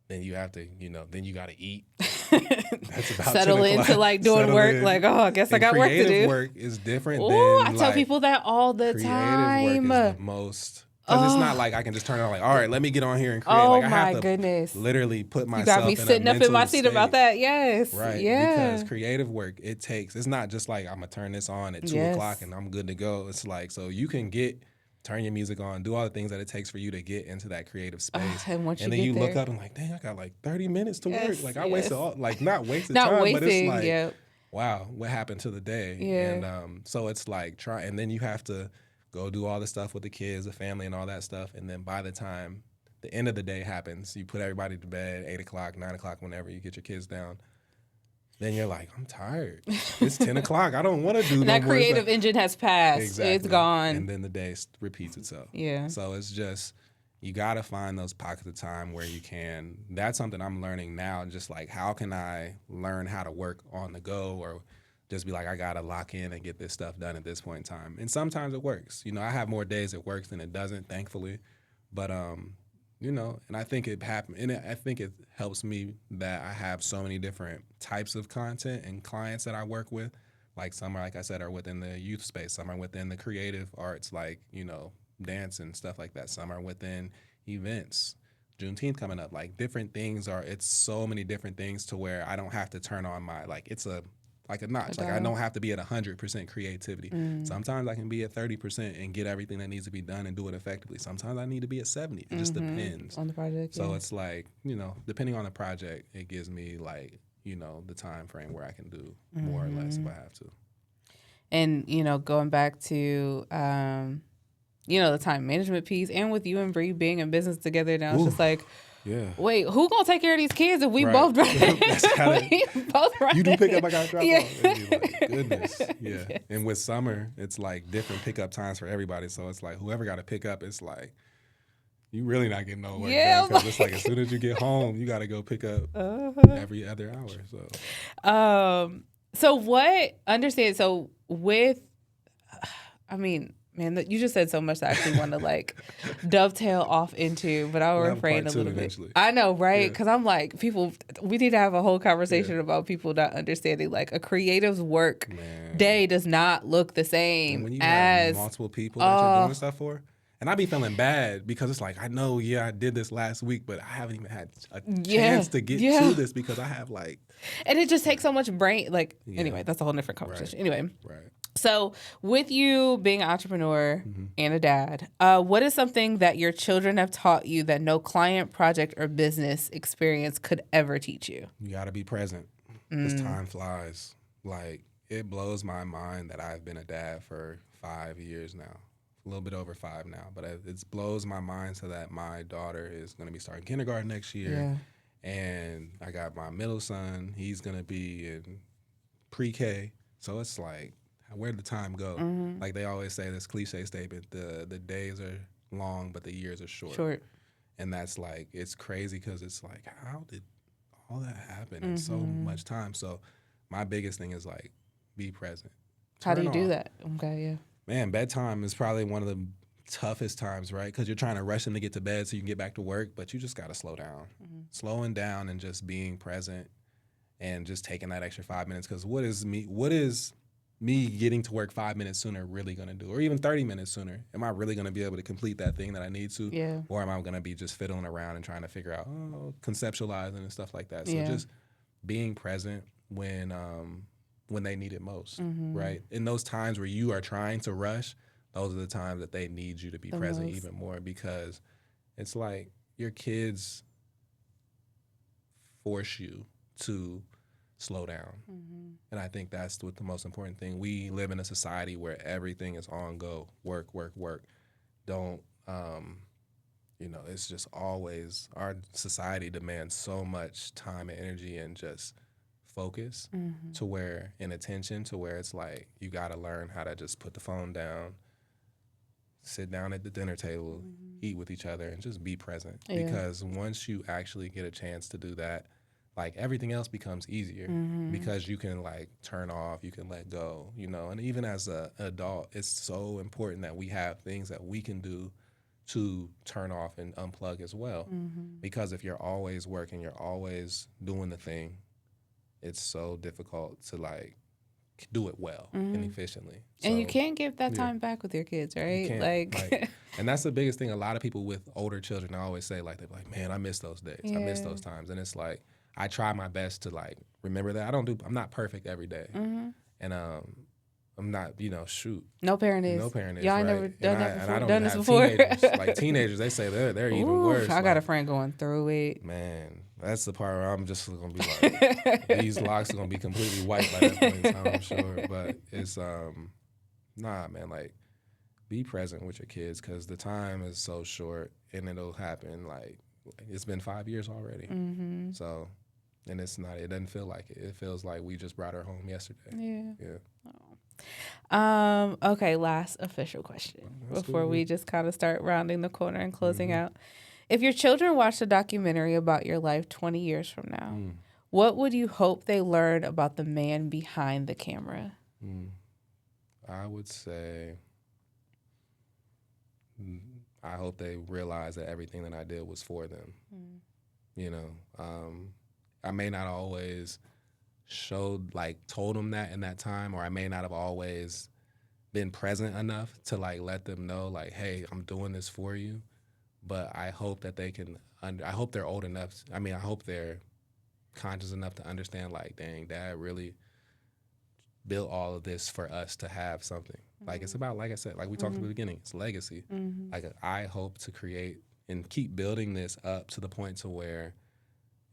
Then you have to, then you got to eat. That's about settle into, like, doing work. Like, oh, I guess I got work to do. Creative work is different than, I tell people that all the time. Creative work is the most. Because it's not like I can just turn it on, like, all right, let me get on here and create. Oh, like, I my have to goodness. literally put myself You got me sitting up in my seat about that. Yes. Right. Yeah. Because creative work, it's not just like, I'm going to turn this on at 2 o'clock and I'm good to go. It's like, so you can turn your music on, do all the things that it takes for you to get into that creative space. And then you look up and like, dang, I got like 30 minutes to work. Like, I wasted not wasted not time, wasting, but it's like, wow, what happened to the day? Yeah. And so it's like, and then you have to go do all the stuff with the kids, the family, and all that stuff. And then by the time the end of the day happens, you put everybody to bed, 8 o'clock, 9 o'clock, whenever you get your kids down. Then you're like, I'm tired. It's 10 o'clock. I don't want to do that creative engine has passed. Exactly. It's gone. And then the day repeats itself. Yeah. So it's just, you got to find those pockets of time where you can. That's something I'm learning now. Just like, how can I learn how to work on the go, or just be like, I got to lock in and get this stuff done at this point in time. And sometimes it works. I have more days it works than it doesn't, thankfully. But, and I think it happened. And I think it helps me that I have so many different types of content and clients that I work with. Like, some are, like I said, are within the youth space. Some are within the creative arts, like, dance and stuff like that. Some are within events. Juneteenth coming up. Like, different things it's so many different things to where I don't have to turn on my, like, it's a notch. Like, I don't have to be at 100% creativity. Sometimes I can be at 30% and get everything that needs to be done and do it effectively. Sometimes I need to be at 70. It just depends on the project. So it's like, depending on the project, it gives me, like, the time frame where I can do more or less if I have to. And, going back to, the time management piece, and with you and Bree being in business together now, it's just like, wait, who gonna take care of these kids if we both run? You do pick up, I gotta drop off. Like, goodness, Yes. And with summer, it's like different pickup times for everybody. So it's like, whoever got to pick up, it's like, you really not getting no work done, because it's like, as soon as you get home, you got to go pick up every other hour. So what? Understand? So with, man, you just said so much that I actually want to, like, dovetail off into, but I'll refrain a little bit. Eventually. I know, right? Because I'm like, we need to have a whole conversation about people not understanding, like, a creative's work day does not look the same and when you as have multiple people that you're doing stuff for. And I be feeling bad because it's like, I know, I did this last week, but I haven't even had a chance to get to this because I have like. And it just takes so much brain. Like, anyway, that's a whole different conversation. Right. Anyway. Right. So with you being an entrepreneur and a dad, what is something that your children have taught you that no client, project, or business experience could ever teach you? You got to be present because time flies. Like, it blows my mind that I've been a dad for 5 years now. A little bit over 5 now, but it blows my mind so that my daughter is going to be starting kindergarten next year. Yeah. And I got my middle son. He's going to be in pre-K. So it's like, where'd the time go? Like they always say this cliche statement, the days are long, but the years are short. And that's like, it's crazy because it's like, how did all that happen in so much time? So my biggest thing is like, be present. How do you do that? Okay, yeah. Man, bedtime is probably one of the toughest times, right? Because you're trying to rush them to get to bed so you can get back to work, but you just got to slow down. Slowing down and just being present and just taking that extra 5 minutes. Because what is me getting to work 5 minutes sooner really going to do? Or even 30 minutes sooner? Am I really going to be able to complete that thing that I need to? Yeah. Or am I going to be just fiddling around and trying to figure out, conceptualizing and stuff like that? So just being present when they need it most, right? In those times where you are trying to rush, those are the times that they need you to be present even more, because it's like your kids force you to slow down. And I think that's what the most important thing. We live in a society where everything is on go, work. Don't, it's just always, our society demands so much time and energy and just focus to where, and attention to where it's like, you got to learn how to just put the phone down, sit down at the dinner table, eat with each other, and just be present. Because once you actually get a chance to do that, like everything else becomes easier because you can like turn off, you can let go, and even as an adult, it's so important that we have things that we can do to turn off and unplug as well. Because if you're always working, you're always doing the thing, it's so difficult to like do it well and efficiently. So, and you can't give that time back with your kids, right? Like and that's the biggest thing. A lot of people with older children, I always say, like, they're like, man, I miss those days. I miss those times. And it's like, I try my best to like remember that. I'm not perfect every day. And I'm not, shoot. No parent is. Y'all ain't never done this before. Teenagers. Like teenagers, they say they're even worse. I got a friend going through it. Man, that's the part where I'm just gonna be like, these locks are gonna be completely white by that point in time, I'm sure. But it's man, like, be present with your kids because the time is so short and it'll happen. Like it's been 5 years already. So. And it doesn't feel like it. It feels like we just brought her home yesterday. Yeah. Okay, last official question before we just kind of start rounding the corner and closing out. If your children watched a documentary about your life 20 years from now, what would you hope they learn about the man behind the camera? I would say, I hope they realize that everything that I did was for them. I may not always told them that in that time, or I may not have always been present enough to like let them know like, hey, I'm doing this for you. But I hope that they can, I hope they're old enough. I hope they're conscious enough to understand like, dang, Dad really built all of this for us to have something. Like it's about, like I said, like we talked at the beginning, it's legacy. Like I hope to create and keep building this up to the point to where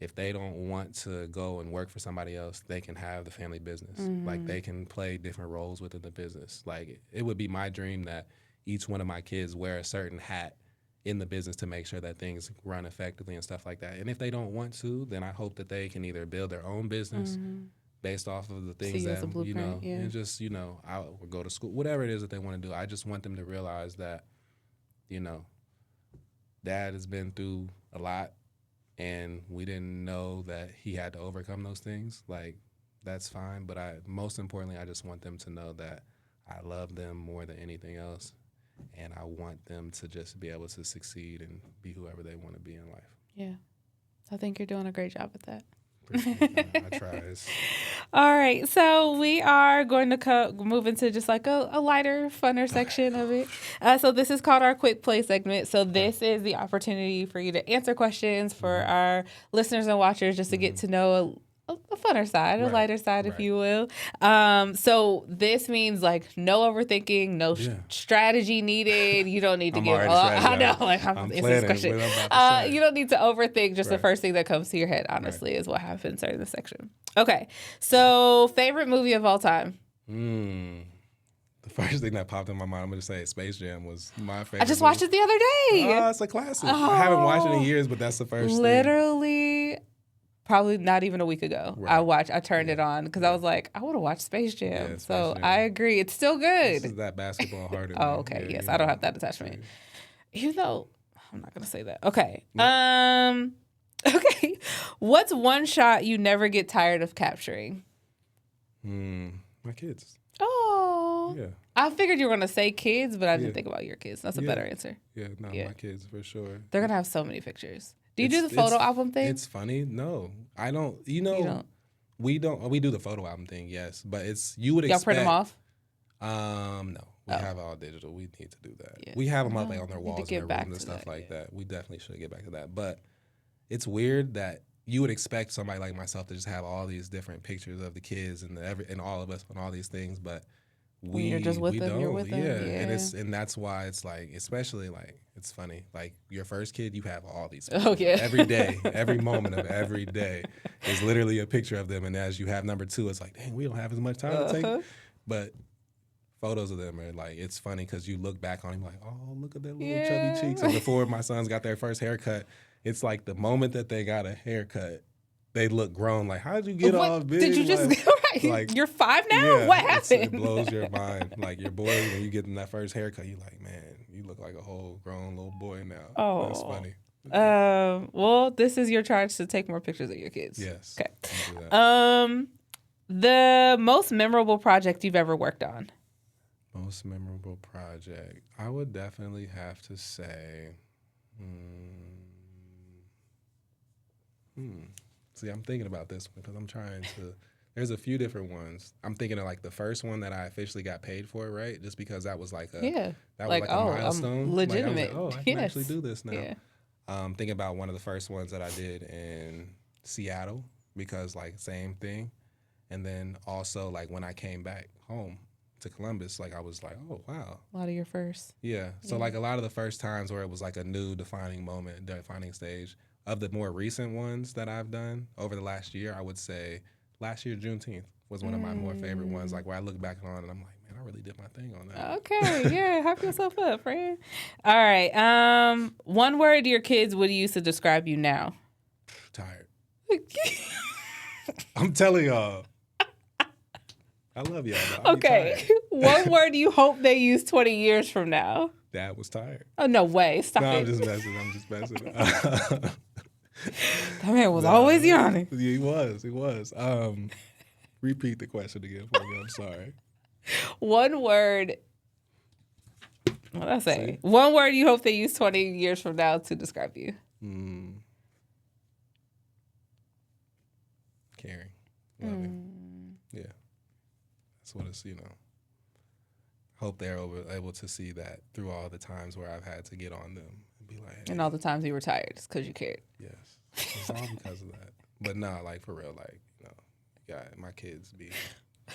if they don't want to go and work for somebody else, they can have the family business. Like they can play different roles within the business. Like it would be my dream that each one of my kids wear a certain hat in the business to make sure that things run effectively and stuff like that. And if they don't want to, then I hope that they can either build their own business based off of the things that, and just, I would go to school, whatever it is that they want to do. I just want them to realize that, Dad has been through a lot. And we didn't know that he had to overcome those things. Like, that's fine. But most importantly, I just want them to know that I love them more than anything else. And I want them to just be able to succeed and be whoever they want to be in life. Yeah. I think you're doing a great job at that. I try. All right, so we are going to move into just like a lighter, funner section of it. So this is called our quick play segment. So this is the opportunity for you to answer questions for our listeners and watchers, just to get to know a funner side, a lighter side, if you will. So this means like no overthinking, no strategy needed. You don't need to give. I know, like I'm this question. You don't need to overthink. Just the first thing that comes to your head, honestly, is what happens during this section. Okay, so favorite movie of all time. The first thing that popped in my mind, I'm going to say Space Jam was my favorite. I just watched it the other day. Oh, it's a classic. I haven't watched it in years, but that's the first thing. Probably not even a week ago. I turned it on because I was like, I want to watch Space Jam. Yeah, so Jam. I agree. It's still good. This is that basketball heart in Oh, okay. Yes, I don't have that attachment. Even though, I'm not going to say that. Okay. Okay. What's one shot you never get tired of capturing? My kids. Oh. Yeah. I figured you were going to say kids, but I didn't think about your kids. That's a better answer. Yeah, my kids for sure. They're going to have so many pictures. Do you do the photo album thing? It's funny. No, I don't. You don't. We don't. We do the photo album thing, yes. But you would expect. Y'all print them off? No. We have it all digital. We need to do that. Yeah. We have them up on their walls in their rooms and stuff like that. We definitely should get back to that. But it's weird that you would expect somebody like myself to just have all these different pictures of the kids and all of us and all these things, but you're just with them, you're with them. Yeah. And that's why it's like, especially like, it's funny. Like your first kid, you have all these pictures. Oh, yeah. Every day, every moment of every day is literally a picture of them. And as you have number two, it's like, dang, we don't have as much time to take. But photos of them are like, it's funny because you look back on them like, oh, look at that little chubby cheeks. And before my sons got their first haircut, it's like the moment that they got a haircut, they look grown. Like, how did you get all big? Did you just like you're 5 now? Yeah, what happened? It blows your mind. Like your boy, when you get them that first haircut, you're like, man, you look like a whole grown little boy now. Oh, that's funny. Well, this is your charge to take more pictures of your kids. Yes. Okay. The most memorable project you've ever worked on. Most memorable project, I would definitely have to say. See, I'm thinking about this one because I'm trying to. There's a few different ones. I'm thinking of like the first one that I officially got paid for, right? Just because that was like a milestone. I'm legitimate. I was like, I can actually do this now. Yeah. Thinking about one of the first ones that I did in Seattle because like same thing, and then also like when I came back home to Columbus, like I was like, oh wow, a lot of your firsts. Yeah. So like a lot of the first times where it was like a new defining moment, defining stage. Of the more recent ones that I've done over the last year, I would say last year, Juneteenth was one of my more favorite ones. Like where I look back on and I'm like, man, I really did my thing on that. Okay, yeah, hype yourself up, friend. All right, one word your kids would use to describe you now. Tired. I'm telling y'all. I love y'all. Okay, one word you hope they use 20 years from now. Dad was tired. Oh, no way. Stop it. I'm just messing. That man was always yawning. Yeah, he was. Repeat the question again for me. I'm sorry. One word. What did I say? See? One word you hope they use 20 years from now to describe you. Caring. Loving. Yeah. That's what it's, Hope they're able to see that through all the times where I've had to get on them and be like, hey. And all the times you were tired, it's because you cared. Yes. It's all because of that. But no, like for real, like, my kids be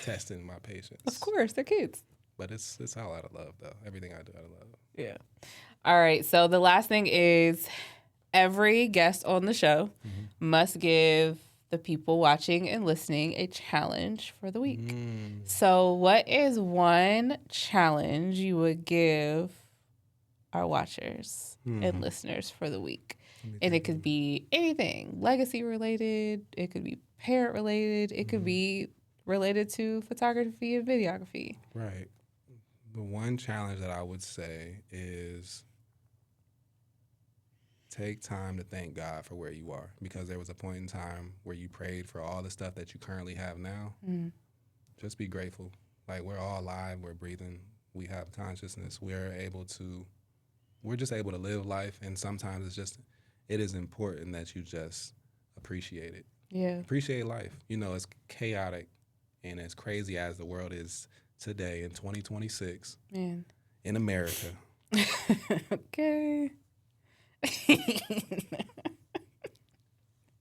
testing my patience. Of course, they're kids. But it's all out of love, though. Everything I do out of love. Yeah. All right. So the last thing is every guest on the show must give the people watching and listening a challenge for the week. So what is one challenge you would give our watchers and listeners for the week? And it could be anything, legacy related. It could be parent related. It could be related to photography and videography. Right. The one challenge that I would say is take time to thank God for where you are, because there was a point in time where you prayed for all the stuff that you currently have now. Just be grateful. Like, we're all alive, we're breathing, we have consciousness, we're just able to live life, and sometimes it is important that you just appreciate it. Yeah. Appreciate life. You know, as chaotic and as crazy as the world is today in 2026 Man. in America. Okay.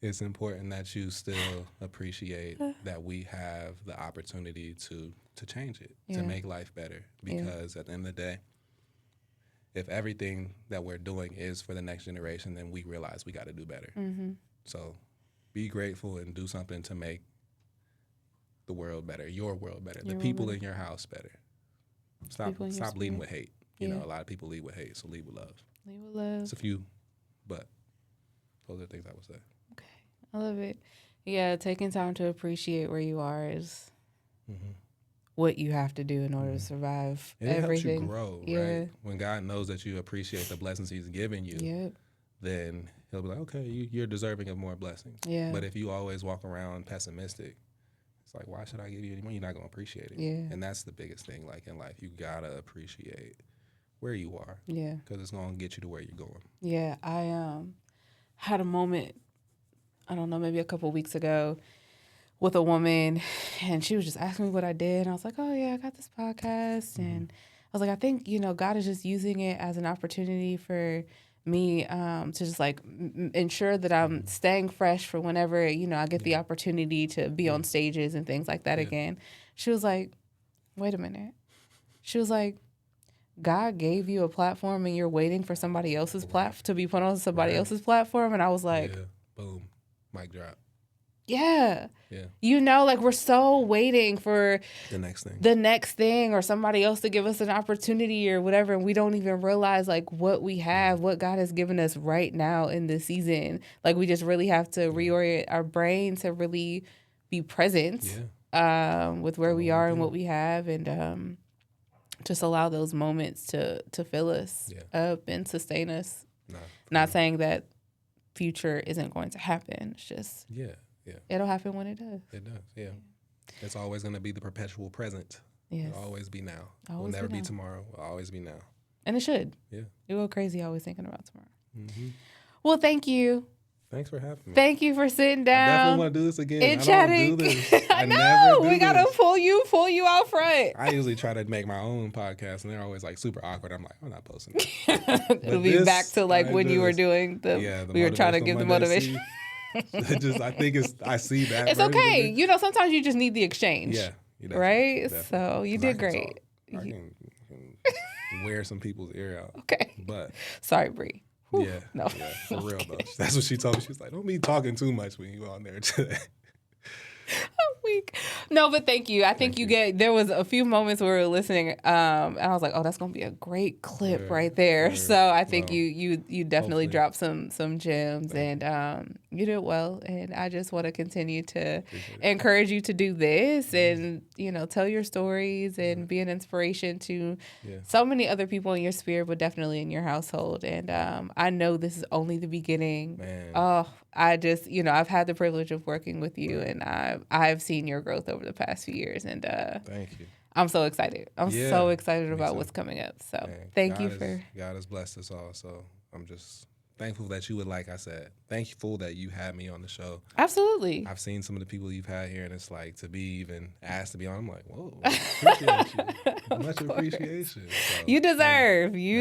It's important that you still appreciate that we have the opportunity to change it, to make life better. Because at the end of the day, if everything that we're doing is for the next generation, then we realize we got to do better. Mm-hmm. So be grateful and do something to make the world better, your world better, the people in your house better. Stop leading with hate. You know, a lot of people lead with hate, so lead with love. Lead with love. It's a few, but those are things I would say. Okay. I love it. Yeah, taking time to appreciate where you are is what you have to do in order to survive everything. It helps you grow, right? When God knows that you appreciate the blessings he's given you, then he'll be like, okay, you're deserving of more blessings. Yeah. But if you always walk around pessimistic, it's like, why should I give you any more? You're not going to appreciate it. Yeah. And that's the biggest thing, like in life. You got to appreciate where you are. Yeah. Because it's going to get you to where you're going. Yeah. I had a moment, I don't know, maybe a couple weeks ago with a woman, and she was just asking me what I did. And I was like, oh, yeah, I got this podcast. And I was like, I think, you know, God is just using it as an opportunity for me to just like ensure that I'm staying fresh for whenever, you know, I get the opportunity to be on stages and things like that again. She was like, wait a minute. She was like, God gave you a platform and you're waiting for somebody else's to be put on somebody else's platform. And I was like, boom, mic drop. Yeah. You know, like we're so waiting for the next thing or somebody else to give us an opportunity or whatever. And we don't even realize like what we have, what God has given us right now in this season. Like we just really have to reorient our brain to really be present with where we are and what we have, and just allow those moments to fill us up and sustain us. Not saying that future isn't going to happen. It's just it'll happen when it does. It does, yeah. It's always going to be the perpetual present. Yes. It'll always be now. It'll never be tomorrow. It'll always be now. And it should. Yeah. You go crazy always thinking about tomorrow. Mm-hmm. Well, thank you. Thanks for having me. Thank you for sitting down. I definitely want to do this again. And chatting. Don't do this. I know. We got to pull you out front. I usually try to make my own podcast, and they're always like super awkward. I'm like, I'm not posting it. It'll be back to like when you were doing we were trying to give the motivation. I think I see that. It's okay. You know, sometimes you just need the exchange. Yeah. Right? Definitely. So you did great. I can wear some people's ear out. Okay. But sorry, Bree. Whew. Yeah, for real though. That's what she told me. She was like, "Don't be talking too much when you go on there today." I'm weak. No, but thank you. I think there was a few moments where we were listening, and I was like, "Oh, that's gonna be a great clip right there." So I think you definitely dropped some gems, and you did well. And I just want to continue to encourage you to do this, and you know, tell your stories and be an inspiration to so many other people in your sphere, but definitely in your household. And I know this is only the beginning. Man. Oh, I just, you know, I've had the privilege of working with you, and I've seen your growth over the past few years, and thank you. I'm so excited. I'm so excited about what's coming up. So thank you for God has blessed us all. So I'm just thankful that you would, like I said, thankful that you had me on the show. Absolutely. I've seen some of the people you've had here, and it's like to be even asked to be on. I'm like, whoa, appreciate you. Much appreciation. So, you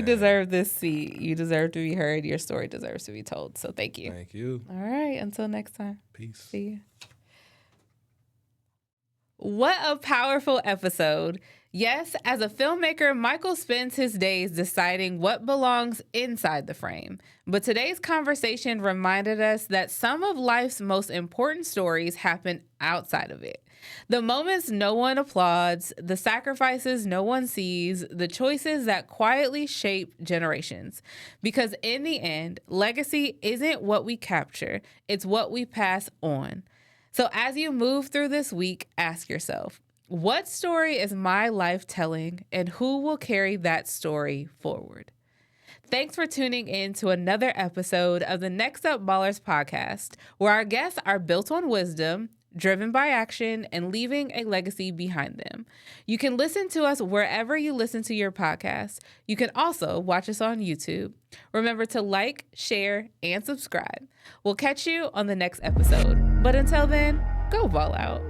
deserve this seat. You deserve to be heard. Your story deserves to be told. So thank you. Thank you. All right. Until next time. Peace. See you. What a powerful episode. Yes, as a filmmaker, Michael spends his days deciding what belongs inside the frame. But today's conversation reminded us that some of life's most important stories happen outside of it. The moments no one applauds, the sacrifices no one sees, the choices that quietly shape generations. Because in the end, legacy isn't what we capture, it's what we pass on. So as you move through this week, ask yourself, what story is my life telling, and who will carry that story forward? Thanks for tuning in to another episode of the NxtUp Ballers Podcast, where our guests are built on wisdom, driven by action, and leaving a legacy behind them. You can listen to us wherever you listen to your podcast. You can also watch us on YouTube. Remember to like, share, and subscribe. We'll catch you on the next episode. But until then, go ball out.